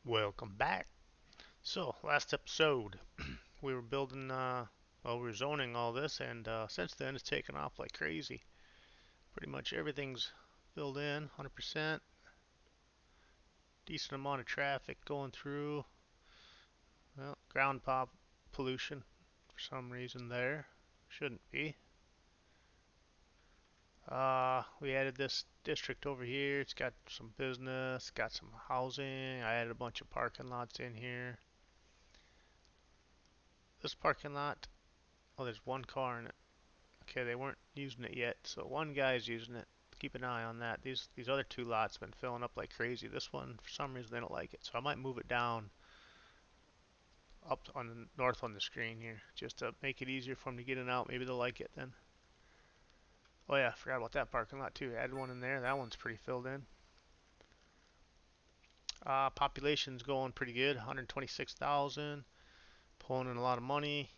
Welcome back. So, last episode, we were building, we were zoning all this, and since then it's taken off like crazy. Pretty much everything's filled in, 100%. Decent amount of traffic going through. Well, ground pop pollution for some reason there. Shouldn't be. We added this district over here. It's got some business, got some housing. I added a bunch of parking lots in here. This parking lot, oh, there's one car in it. Okay, they weren't using it yet, so one guy's using it. Keep an eye on that. These other two lots have been filling up like crazy. This one, for some reason, they don't like it, so I might move it down up on the north on the screen here, just to make it easier for them to get in and out. Maybe they'll like it then. Oh yeah, forgot about that parking lot too. Added one in there. That one's pretty filled in. Population's going pretty good, 126,000. Pulling in a lot of money.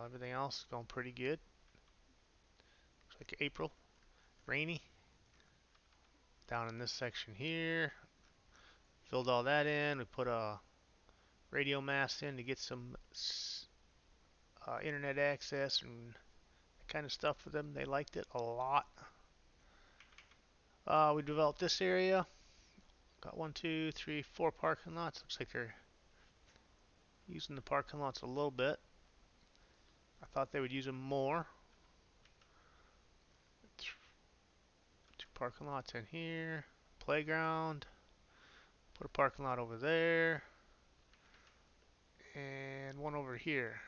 Everything else is going pretty good. Looks like April, rainy. Down in this section here, filled all that in. We put a radio mast in to get some internet access and that kind of stuff for them. They liked it a lot. We developed this area. Got one, two, three, four parking lots. Looks like they're using the parking lots a little bit. I thought they would use them more. Two parking lots in here. Playground. Put a parking lot over there. And one over here.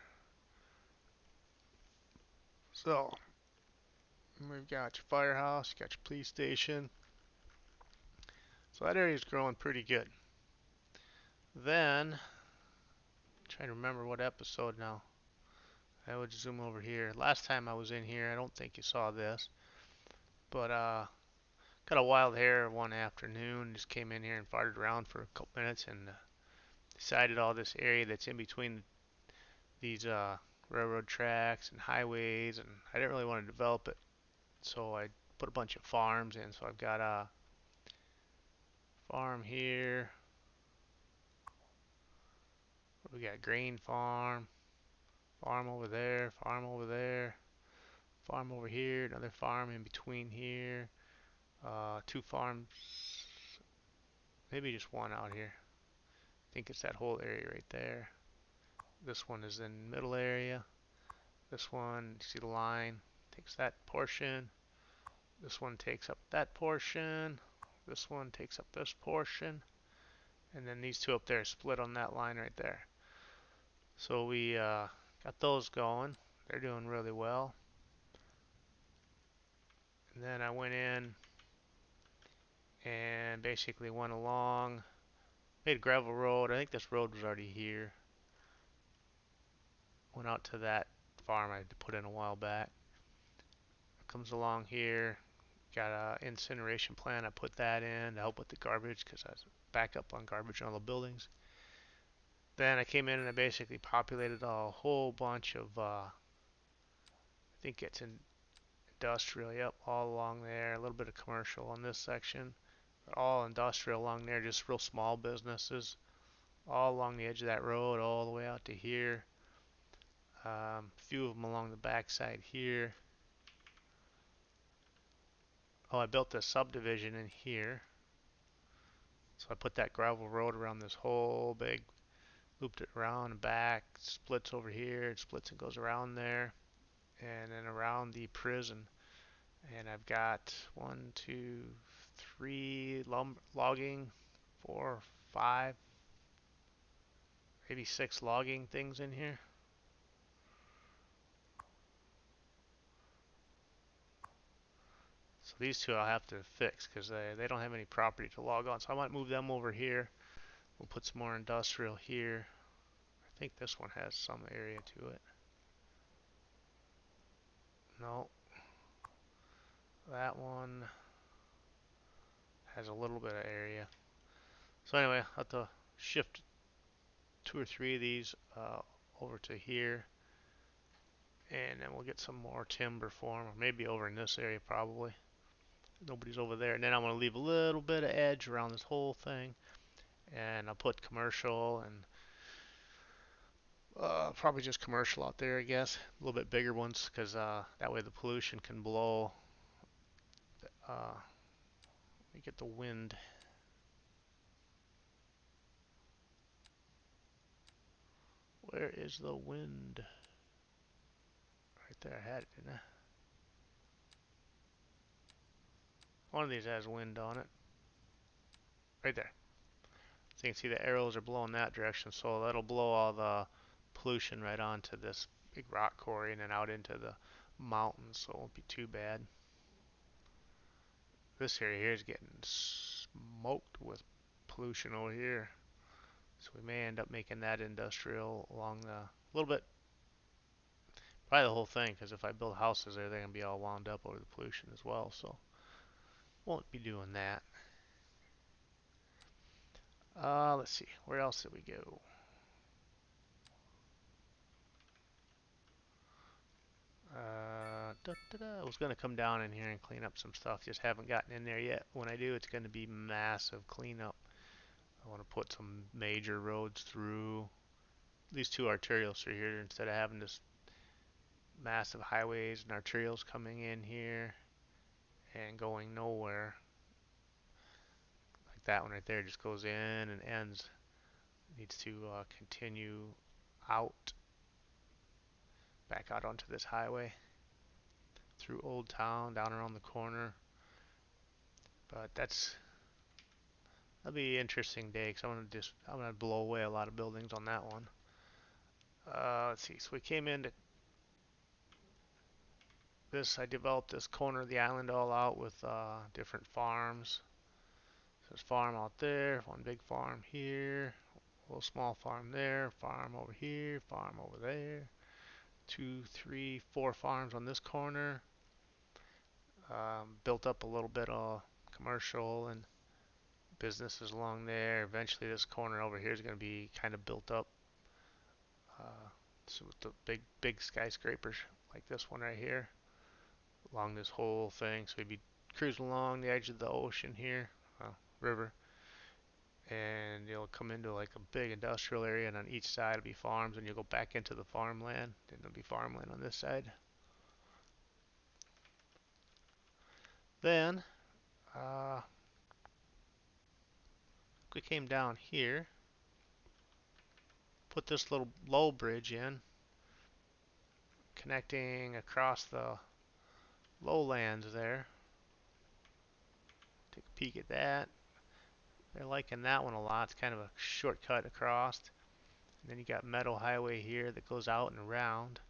So, we've got your firehouse, got your police station. So that area is growing pretty good. Then, trying to remember what episode now. I would zoom over here. Last time I was in here, I don't think you saw this, but got a wild hair one afternoon. Just came in here and farted around for a couple minutes and decided all this area that's in between these railroad tracks and highways, and I didn't really want to develop it, so I put a bunch of farms in. So I've got a farm here. We got grain farm, farm over there, farm over there, farm over here, another farm in between here, two farms, maybe just one out here. I think it's that whole area right there. This one is in the middle area. This one, you see the line, takes that portion. This one takes up that portion. This one takes up this portion. And then these two up there split on that line right there. So we got those going. They're doing really well. And then I went in and basically went along, made a gravel road. I think this road was already here. Went out to that farm I had to put in a while back. Comes along here. Got a incineration plant. I put that in to help with the garbage because I was back up on garbage in all the buildings. Then I came in and I basically populated a whole bunch of, I think it's industrial, yep, all along there. A little bit of commercial on this section, but all industrial along there, just real small businesses, all along the edge of that road, all the way out to here. A few of them along the backside here. Oh, I built a subdivision in here. So I put that gravel road around this whole big, looped it around and back, splits over here, it splits and goes around there, and then around the prison. And I've got one, two, three logging, four, five, maybe six logging things in here. So these two I'll have to fix because they don't have any property to log on. So I might move them over here. We'll put some more industrial here. I think this one has some area to it. No, that one has a little bit of area. So anyway, I'll have to shift two or three of these over to here, and then we'll get some more timber for them, or maybe over in this area probably. Nobody's over there. And then I want to leave a little bit of edge around this whole thing. and I'll put commercial and probably just commercial out there, I guess. A little bit bigger ones, because that way the pollution can blow. You get the wind. Where is the wind? Right there, I had it, didn't I? One of these has wind on it. Right there. So you can see the arrows are blowing that direction, so that'll blow all the pollution right onto this big rock quarry and then out into the mountains, so it won't be too bad. This area here is getting smoked with pollution over here. So we may end up making that industrial along the, a little bit, probably the whole thing, because if I build houses there, they're going to be all wound up over the pollution as well, so won't be doing that. Let's see, where else did we go? I was going to come down in here and clean up some stuff, just haven't gotten in there yet. When I do, it's going to be massive cleanup. I want to put some major roads through, these two arterials through here, instead of having this massive highways and arterials coming in here and going nowhere. Like that one right there just goes in and ends. Needs to continue out, back out onto this highway through Old Town, down around the corner. But that'll be an interesting day, because I'm gonna blow away a lot of buildings on that one. Let's see. So we came into this. I developed this corner of the island all out with different farms. So there's farm out there, one big farm here, a little small farm there, farm over here, farm over there. 2, 3, 4 farms on this corner. Built up a little bit of commercial and businesses along there. Eventually, this corner over here is going to be kind of built up. So with the big skyscrapers like this one right here along this whole thing. So we'd be cruising along the edge of the ocean here, river, and you'll come into like a big industrial area, and on each side will be farms, and you'll go back into the farmland, and there'll be farmland on this side. Then we came down here, put this little low bridge in, connecting across the lowlands there. Take a peek at that. They're liking that one a lot. It's kind of a shortcut across. And then you got Meadow Highway here that goes out and around.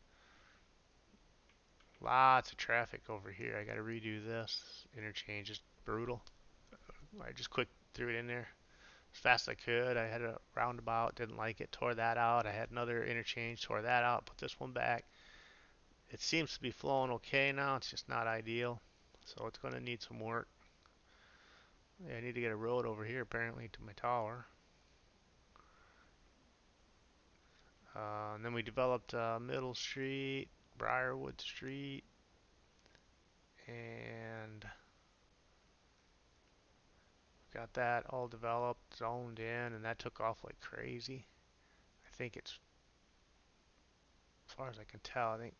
Lots of traffic over here. I got to redo this. Interchange is brutal. I just quick threw it in there as fast as I could. I had a roundabout, didn't like it, tore that out. I had another interchange, tore that out, put this one back. It seems to be flowing okay now. It's just not ideal. So it's going to need some work. Yeah, I need to get a road over here apparently to my tower. And then we developed Middle Street, Briarwood Street, and got that all developed, zoned in, and that took off like crazy. I think it's, as far as I can tell, I think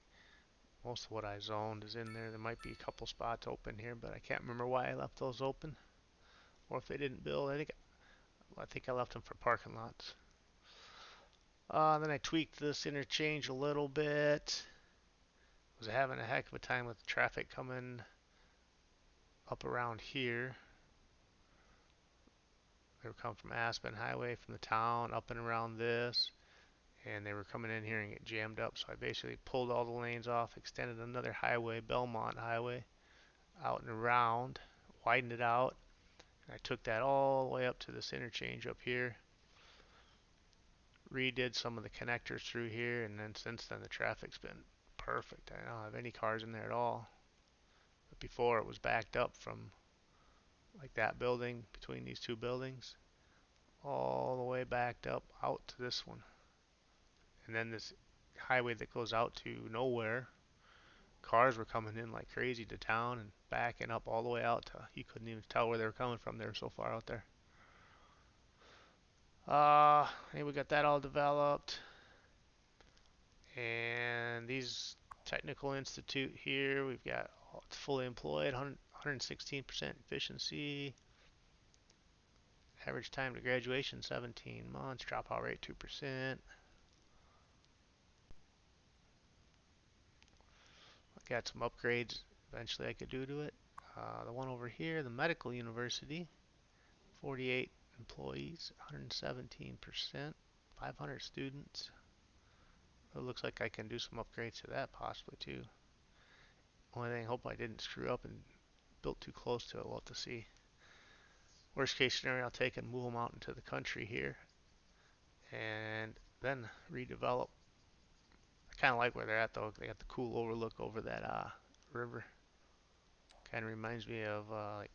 most of what I zoned is in there. There might be a couple spots open here, but I can't remember why I left those open, or if they didn't build. I think I left them for parking lots. Then I tweaked this interchange a little bit. Was having a heck of a time with traffic coming up around here. They were coming from Aspen Highway from the town up and around this, and they were coming in here and get jammed up. So I basically pulled all the lanes off, extended another highway, Belmont Highway, out and around, widened it out. And I took that all the way up to this interchange up here, redid some of the connectors through here, and then since then the traffic's been perfect. I don't have any cars in there at all. But before it was backed up from like that building, between these two buildings, all the way backed up out to this one. And then this highway that goes out to nowhere. Cars were coming in like crazy to town and backing up all the way out to, you couldn't even tell where they were coming from. They were so far out there. Hey, we got that all developed. And these technical institute here, we've got it's fully employed, 116% efficiency. Average time to graduation 17 months. Dropout rate 2%. I got some upgrades eventually I could do to it. The one over here, the medical university, 48 employees, 117%, 500 students. It looks like I can do some upgrades to that possibly too. Only thing, I hope I didn't screw up and built too close to it. We'll have to see. Worst case scenario, I'll take and move them out into the country here and then redevelop. I kind of like where they're at though. They got the cool overlook over that river. Kind of reminds me of like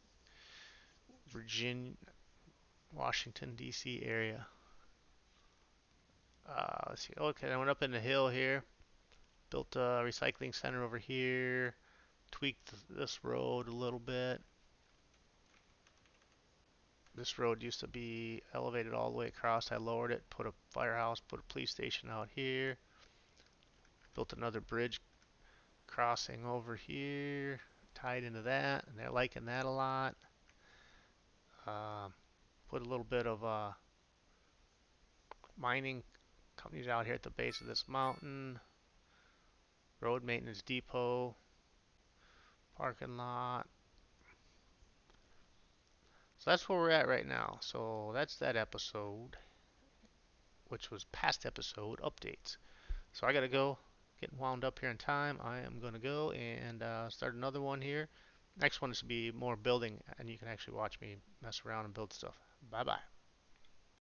Virginia, Washington D.C. area. Let's see. Okay, I went up in the hill here. Built a recycling center over here. Tweaked this road a little bit. This road used to be elevated all the way across. I lowered it, put a firehouse, put a police station out here. Built another bridge crossing over here, tied into that, and they're liking that a lot. Uh, put a little bit of mining companies out here at the base of this mountain. Road maintenance depot, parking lot. So that's where we're at right now. So that's that episode, which was past episode updates. So I gotta go, getting wound up here in time. I am gonna go and start another one here. Next one is to be more building, and you can actually watch me mess around and build stuff. Bye bye.